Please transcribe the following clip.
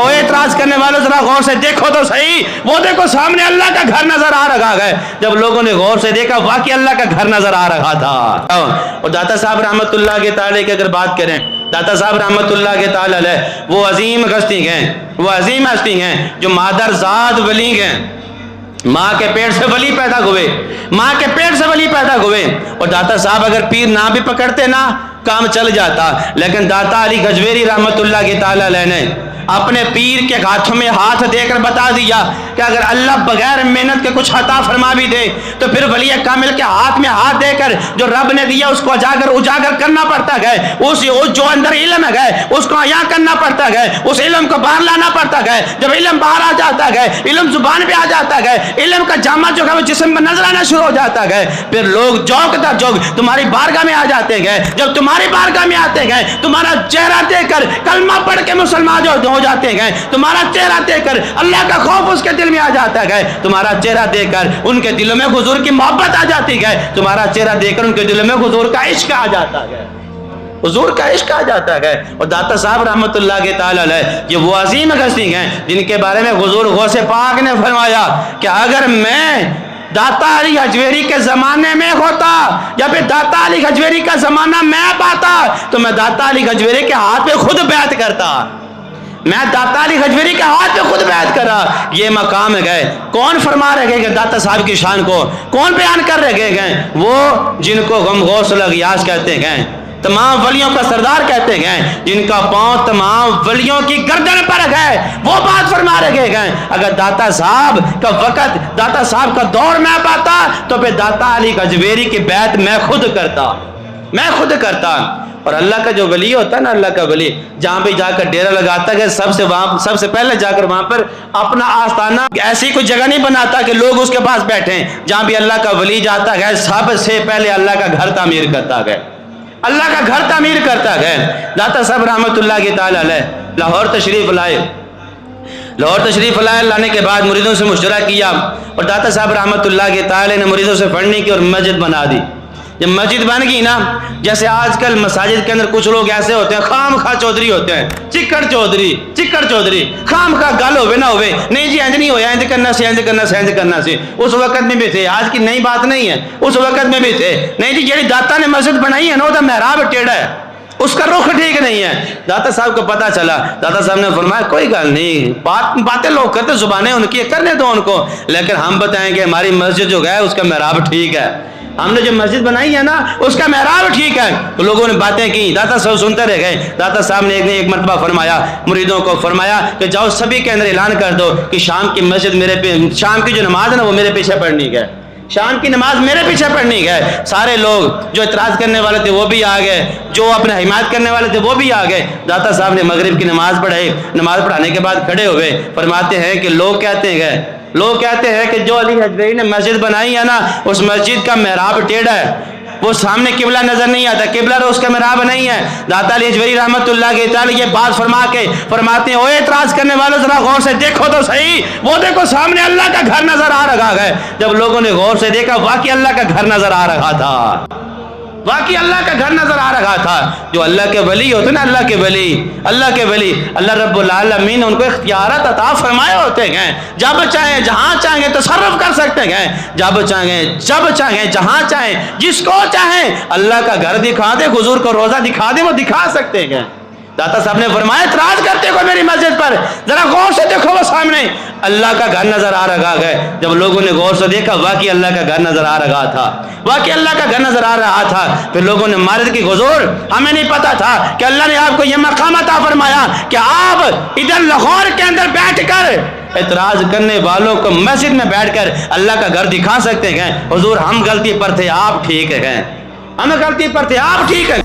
ओ एतराज करने वालों जरा गौर से देखो तो सही, वो देखो सामने अल्लाह का घर नजर आ रहा है। जब लोगों ने गौर से देखा वाकई अल्लाह का घर नजर आ रहा था। और दाता साहब रहमतुल्लाह के ताले की अगर बात करें, दाता साहब रहमतुल्लाह के ताले अलैह वो अजीम हस्ती हैं, वो अजीम हस्ती हैं जो मादरजाद वली हैं, माँ के पेट से वली पैदा हुए, माँ के पेट से वली पैदा हुए। और दाता साहब अगर पीर ना भी पकड़ते ना काम चल जाता, लेकिन दाता अली गजवेरी रहमतुल्लाह के ताला अलैह ने अपने पीर के हाथों में हाथ देकर बता दिया कि अगर अल्लाह बगैर मेहनत के कुछ अता फरमा भी दे तो फिर वली कामिल के हाथ में हाथ देकर जो रब ने दिया उसको उजागर करना पड़ता है। उस जो अंदर इल्म है उसको अया करना पड़ता है, उस इल्म को बाहर लाना पड़ता है। जब इल्म बाहर आ जाता है, इल्म जुबान पे आ जाता है, इल्म का जामा जो है वो जिस्म में नजर आना शुरू हो जाता है, फिर लोग जौक दर जौक तुम्हारी बारगाह में आ जाते हैं। जब तुम्हारी बारगाह में आते हैं, तुम्हारा चेहरा देखकर कलमा पढ़ के मुसलमान जो हो जाते हैं, तुम्हारा चेहरा देखकर अल्लाह का खौफ उसके दिल में आ जाता है, तुम्हारा चेहरा देखकर उनके दिलों में हुजूर की मोहब्बत आ जाती है, तुम्हारा चेहरा देखकर उनके दिलों में हुजूर का इश्क आ जाता है, हुजूर का इश्क आ जाता है। और दाता साहब रहमतुल्लाह के ताला अलैह ये वो अजीम हस्ती हैं जिनके बारे में हुजूर गौसे पाक ने फरमाया कि अगर मैं दाता अली हजवेरी के जमाने में होता या फिर दाता अली हजवेरी का जमाना मैं पाता तो मैं दाता अली हजवेरी के हाथ पे खुद बैत करता, मैं दाता अली गजवेरी के हाथ पे खुद बैत करा। ये मकाम गए कौन फरमा रहे गए दाता साहब की शान को, कौन बयान कर रहे गए? वो जिनको गम गौस गियास कहते हैं, तमाम वलियों का सरदार कहते हैं, जिनका पांव तमाम वलियों की गर्दन पर है, वो बात फरमा रहे गए। अगर दाता साहब का वक़्त, दाता साहब का दौर मैं पाता तो फिर दाता अली गजवेरी की बैत मैं खुद करता, मैं खुद करता। और अल्लाह का जो वली होता है ना, अल्लाह का वली जहाँ पे जाकर डेरा लगाता है सबसे पहले जाकर वहाँ पर अपना आस्थाना, ऐसी कोई जगह नहीं बनाता कि लोग उसके पास बैठे, जहाँ भी अल्लाह का वली जाता है सबसे पहले अल्लाह का घर तामीर करता है, अल्लाह का घर तामीर करता है। दाता साहब रहमतुल्लाह के ताला अलैह लाहौर तशरीफ लाए, लाहौर तशरीफ लाने के बाद मुरीदों से मुशवरा किया और दाता साहब रहमतुल्लाह के ताला ने मुरीदों से पढ़ने की और मस्जिद बना दी। जब मस्जिद बन गई ना, जैसे आजकल मसाजिद के अंदर कुछ लोग ऐसे होते हैं खाम खा चौधरी होते हैं, चिक्कड़ चौधरी खाम खा गल होवे ना होवे, नहीं जी इंज नहीं होया, इंज करना से, इंज करना से, इंज करना से। उस वक्त में भी थे, आज की नई बात नहीं है, उस वक्त में भी थे। नहीं जी जेड़ी दाता ने मस्जिद बनाई है ना वो मेहराब टेढ़ा है, उसका रुख ठीक नहीं है। दाता साहब को पता चला, दाता साहब ने फरमाया कोई गल नहीं, बातें लोग करते, जुबानें उनकी, करने दो उनको, लेकिन हम बताएं कि हमारी मस्जिद जो है उसका मेहराब ठीक है, हमने जो मस्जिद बनाई है ना उसका मेहराब ठीक है। तो लोगों ने बातें की, दाता साहब सुनते रह गए। दाता साहब ने एक मरतबा फरमाया, मुरीदों को फरमाया कि जाओ सभी के अंदर ऐलान कर दो कि शाम की मस्जिद मेरे पे, शाम की जो नमाज है ना वो मेरे पीछे पढ़नी है, शाम की नमाज मेरे पीछे पढ़नी है। सारे लोग जो इतराज करने वाले थे वो भी आ गए, जो अपने हिमायत करने वाले थे वो भी आ गए। दाता साहब ने मगरिब की नमाज पढ़ाई, नमाज पढ़ाने के बाद खड़े हुए, फरमाते हैं कि लोग कहते हैं कि जो अली हजवेरी ने मस्जिद बनाई है ना उस मस्जिद का मेहराब टेढ़ा है, वो सामने किबला नजर नहीं आता, किबला तो उसका मेहराब नहीं है। दाता अली हजवेरी रहमतुल्लाह के ताला ये बात फरमा के फरमाते हैं, ओ एतराज करने वालों जरा गौर से देखो तो सही, वो देखो सामने अल्लाह का घर नजर आ रहा है। जब लोगों ने गौर से देखा वाकई अल्लाह का घर नजर आ रहा था, वाकई अल्लाह का घर नजर आ रहा था। जो अल्लाह के वली होते ना, अल्लाह के वली अल्लाह रब्बुल आलमीन उनको इख्तियारत अता फरमाए होते हैं, जब चाहें जहां चाहें तसर्रुफ कर सकते हैं, जब चाहें जहां चाहें जिसको चाहें अल्लाह का घर दिखा दे, हुजूर को रोजा दिखा दे, वो दिखा सकते हैं। दाता साहब ने फरमाया इतराज करते हो मेरी मस्जिद पर, जरा गौर से देखो वो सामने अल्लाह का घर नजर आ रहा है। जब लोगों ने गौर से देखा वाकई अल्लाह का घर नजर आ रहा था, वाकई अल्लाह का घर नजर आ रहा था। फिर लोगों ने मारद की हुजूर हमें नहीं पता था कि अल्लाह ने आपको यह मकाम अता फरमाया कि आप इधर लाहौर के अंदर बैठकर एतराज करने वालों को मस्जिद में बैठकर अल्लाह का घर दिखा सकते हैं। हुजूर हम गलती पर थे, आप ठीक हैं, हम गलती पर थे, आप ठीक है।